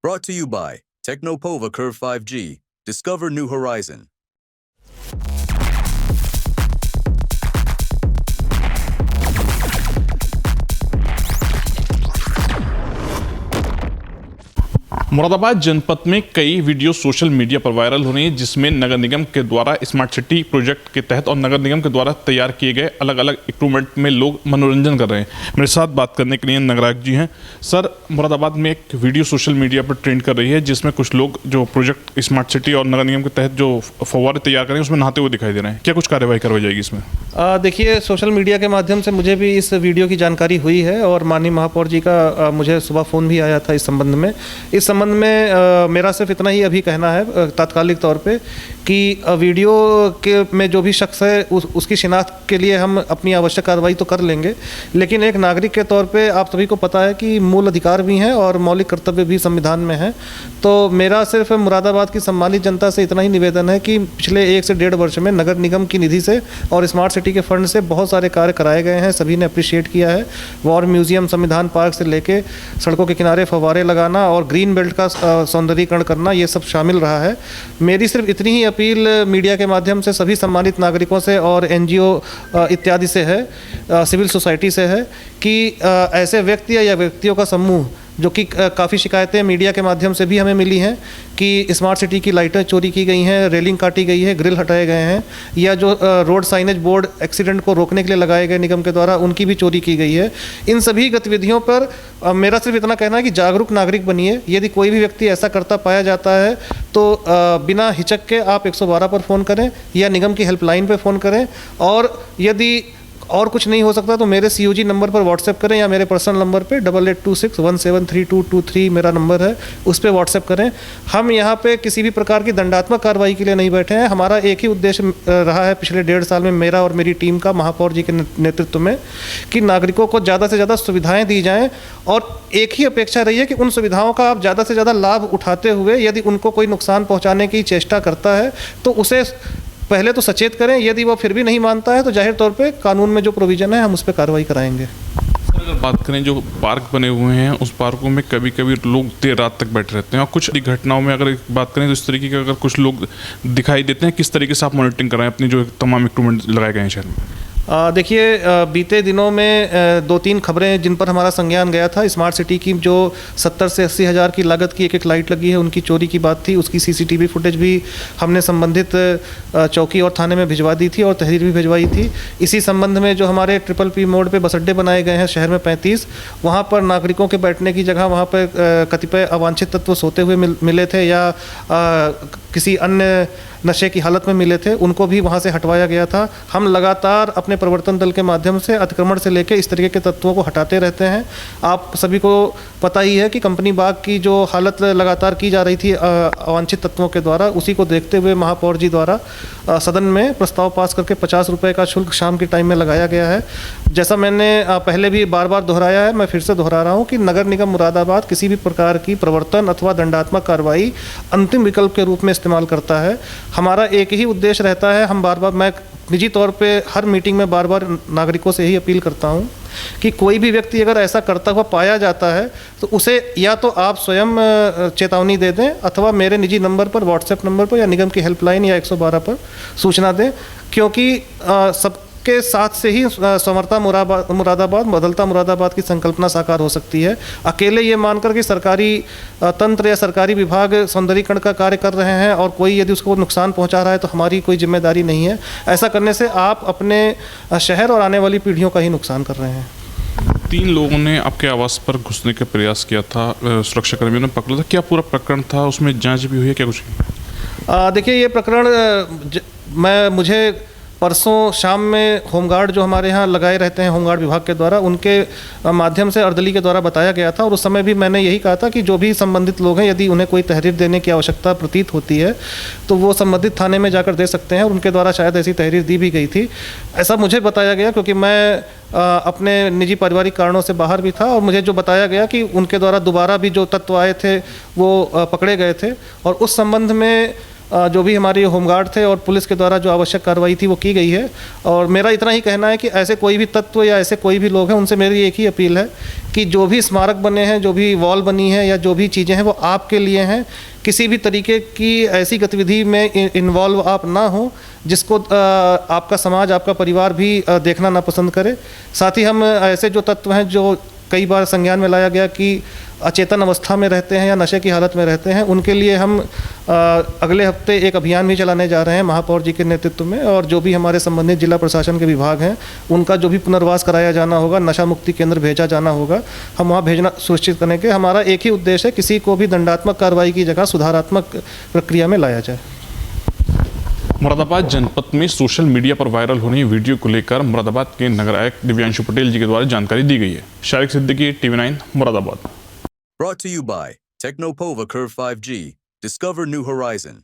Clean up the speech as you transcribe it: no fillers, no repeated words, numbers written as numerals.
Brought to you by Technopova Curve 5G. Discover new horizon. Moradabad जनपद में कई video social media पर viral हो रही हैं, जिसमें नगर निगम के द्वारा स्मार्ट सिटी प्रोजेक्ट के तहत और नगर निगम के द्वारा तैयार किए गए अलग अलग इक्विपमेंट में लोग मनोरंजन कर रहे हैं। मेरे साथ बात करने के लिए नगराज जी हैं। सर, मुरादाबाद में एक वीडियो सोशल मीडिया पर ट्रेंड कर रही है, जिसमें कुछ लोग जो प्रोजेक्ट स्मार्ट सिटी और नगर निगम के तहत जो फव्वारे तैयार कर रहे हैं उसमें नहाते हुए दिखाई दे रहे हैं। क्या कुछ कार्यवाही करवाई जाएगी इसमें? देखिए, सोशल मीडिया के माध्यम से मुझे भी इस वीडियो की जानकारी हुई है और माननीय महापौर जी का मुझे सुबह फ़ोन भी आया था इस संबंध में। इस संबंध में मेरा सिर्फ इतना ही अभी कहना है तात्कालिक तौर पे कि वीडियो के में जो भी शख्स है उसकी शिनाख्त के लिए हम अपनी आवश्यक कार्रवाई तो कर लेंगे, लेकिन एक नागरिक के तौर पे आप सभी को पता है कि मूल अधिकार भी हैं और मौलिक कर्तव्य भी संविधान में हैं। तो मेरा सिर्फ मुरादाबाद की सम्मानित जनता से इतना ही निवेदन है कि पिछले 1 से 1.5 वर्ष में नगर निगम की निधि से और स्मार्ट सिटी के फंड से बहुत सारे कार्य कराए गए हैं, सभी ने अप्रिशिएट किया है। वॉर म्यूजियम, संविधान पार्क से लेके सड़कों के किनारे फव्वारे लगाना और ग्रीन बेल्ट का सौंदर्यीकरण करना, ये सब शामिल रहा है। मेरी सिर्फ इतनी ही अपील मीडिया के माध्यम से सभी सम्मानित नागरिकों से और एनजीओ इत्यादि से है, सिविल सोसाइटी से है कि ऐसे व्यक्ति या व्यक्तियों का समूह, जो कि काफ़ी शिकायतें मीडिया के माध्यम से भी हमें मिली हैं कि स्मार्ट सिटी की लाइटें चोरी की गई हैं, रेलिंग काटी गई है, ग्रिल हटाए गए हैं, या जो रोड साइनेज बोर्ड एक्सीडेंट को रोकने के लिए लगाए गए निगम के द्वारा, उनकी भी चोरी की गई है। इन सभी गतिविधियों पर मेरा सिर्फ इतना कहना है कि जागरूक नागरिक बनिए। यदि कोई भी व्यक्ति ऐसा करता पाया जाता है तो बिना हिचक के आप 112 पर फ़ोन करें या निगम की हेल्पलाइन पर फ़ोन करें, और यदि और कुछ नहीं हो सकता तो मेरे COG नंबर पर व्हाट्सएप करें या मेरे पर्सनल नंबर पे 8826173223 मेरा नंबर है, उस पर व्हाट्सएप करें। हम यहाँ पे किसी भी प्रकार की दंडात्मक कार्रवाई के लिए नहीं बैठे हैं। हमारा एक ही उद्देश्य रहा है पिछले 1.5 साल में, मेरा और मेरी टीम का, महापौर जी के नेतृत्व में, कि नागरिकों को ज़्यादा से ज़्यादा सुविधाएँ दी जाएँ, और एक ही अपेक्षा रही है कि उन सुविधाओं का आप ज़्यादा से ज़्यादा लाभ उठाते हुए यदि उनको कोई नुकसान पहुँचाने की चेष्टा करता है तो उसे पहले तो सचेत करें। यदि वो फिर भी नहीं मानता है तो जाहिर तौर पे कानून में जो प्रोविज़न है हम उस पर कार्रवाई कराएंगे। अगर बात करें, जो पार्क बने हुए हैं उस पार्कों में कभी कभी लोग देर रात तक बैठे रहते हैं, और कुछ घटनाओं में अगर बात करें तो इस तरीके के अगर कुछ लोग दिखाई देते हैं, किस तरीके से आप मॉनिटरिंग कराएं अपनी जो तमाम इक्विपमेंट लगाए गए हैं शहर में? देखिए, बीते दिनों में 2-3 खबरें जिन पर हमारा संज्ञान गया था। स्मार्ट सिटी की जो 70 से 80 हज़ार की लागत की एक लाइट लगी है, उनकी चोरी की बात थी। उसकी CCTV फुटेज भी हमने संबंधित चौकी और थाने में भिजवा दी थी और तहरीर भी भिजवाई थी। इसी संबंध में जो हमारे PPP मोड़ पे बस अड्डे बनाए गए हैं शहर में 35, वहाँ पर नागरिकों के बैठने की जगह वहाँ पर कतिपय अवांछित तत्व सोते हुए मिले थे या किसी अन्य नशे की हालत में मिले थे, उनको भी वहाँ से हटवाया गया था। हम लगातार अपने प्रवर्तन दल के माध्यम से अतिक्रमण से लेकर इस तरीके के तत्वों को हटाते रहते हैं। आप सभी को पता ही है कि कंपनी बाग की जो हालत लगातार की जा रही थी अवांछित तत्वों के द्वारा, उसी को देखते हुए महापौर जी द्वारा सदन में प्रस्ताव पास करके 50 रुपये का शुल्क शाम के टाइम में लगाया गया है। जैसा मैंने पहले भी बार बार दोहराया है, मैं फिर से दोहरा रहा हूँ कि नगर निगम मुरादाबाद किसी भी प्रकार की प्रवर्तन अथवा दंडात्मक कार्रवाई अंतिम विकल्प के रूप में इस्तेमाल करता है। हमारा एक ही उद्देश्य रहता है। मैं निजी तौर पे हर मीटिंग में बार बार नागरिकों से ही अपील करता हूं कि कोई भी व्यक्ति अगर ऐसा करता हुआ पाया जाता है तो उसे या तो आप स्वयं चेतावनी दे दें अथवा मेरे निजी नंबर पर, व्हाट्सएप नंबर पर या निगम की हेल्पलाइन या 112 पर सूचना दें, क्योंकि सबके साथ से ही संवरता मुरादाबाद, बदलता मुरादाबाद की संकल्पना साकार हो सकती है। अकेले ये मानकर कि सरकारी तंत्र या सरकारी विभाग सौंदर्यीकरण का कार्य कर रहे हैं और कोई यदि उसको नुकसान पहुंचा रहा है तो हमारी कोई जिम्मेदारी नहीं है। ऐसा करने से आप अपने शहर और आने वाली पीढ़ियों का ही नुकसान कर रहे हैं। 3 लोगों ने आपके आवास पर घुसने का प्रयास किया था, सुरक्षा कर्मियों ने पकड़ा था। क्या पूरा प्रकरण था? उसमें जाँच भी हुई है क्या कुछ? देखिए, ये प्रकरण मुझे परसों शाम में होमगार्ड जो हमारे यहाँ लगाए रहते हैं होमगार्ड विभाग के द्वारा, उनके माध्यम से अर्दली के द्वारा बताया गया था, और उस समय भी मैंने यही कहा था कि जो भी संबंधित लोग हैं यदि उन्हें कोई तहरीर देने की आवश्यकता प्रतीत होती है तो वो संबंधित थाने में जाकर दे सकते हैं, और उनके द्वारा शायद ऐसी तहरीर दी भी गई थी। ऐसा मुझे बताया गया क्योंकि मैं अपने निजी पारिवारिक कारणों से बाहर भी था, और मुझे जो बताया गया कि उनके द्वारा दोबारा भी जो तत्व आए थे वो पकड़े गए थे, और उस संबंध में जो भी हमारे होमगार्ड थे और पुलिस के द्वारा जो आवश्यक कार्रवाई थी वो की गई है। और मेरा इतना ही कहना है कि ऐसे कोई भी तत्व या ऐसे कोई भी लोग हैं, उनसे मेरी एक ही अपील है कि जो भी स्मारक बने हैं, जो भी वॉल बनी है या जो भी चीज़ें हैं वो आपके लिए हैं। किसी भी तरीके की ऐसी गतिविधि में इन्वॉल्व आप ना हो जिसको आपका समाज, आपका परिवार भी देखना ना पसंद करे। साथ ही हम ऐसे जो तत्व हैं जो कई बार संज्ञान में लाया गया कि अचेतन अवस्था में रहते हैं या नशे की हालत में रहते हैं, उनके लिए हम अगले हफ्ते एक अभियान भी चलाने जा रहे हैं महापौर जी के नेतृत्व में। और जो भी हमारे संबंधित जिला प्रशासन के विभाग हैं, उनका जो भी पुनर्वास कराया जाना होगा, नशा मुक्ति केंद्र भेजा जाना होगा, हम वहाँ भेजना सुनिश्चित करने के हमारा एक ही उद्देश्य है, किसी को भी दंडात्मक कार्रवाई की जगह सुधारात्मक प्रक्रिया में लाया जाए। मुरादाबाद जनपद में सोशल मीडिया पर वायरल होने वीडियो को लेकर मुरादाबाद के नगर आयुक्त दिव्यांशु पटेल जी के द्वारा जानकारी दी गई है। Shariq Siddiqui, TV9 Moradabad. Brought to you by Technopova Curve 5G. Discover new horizon.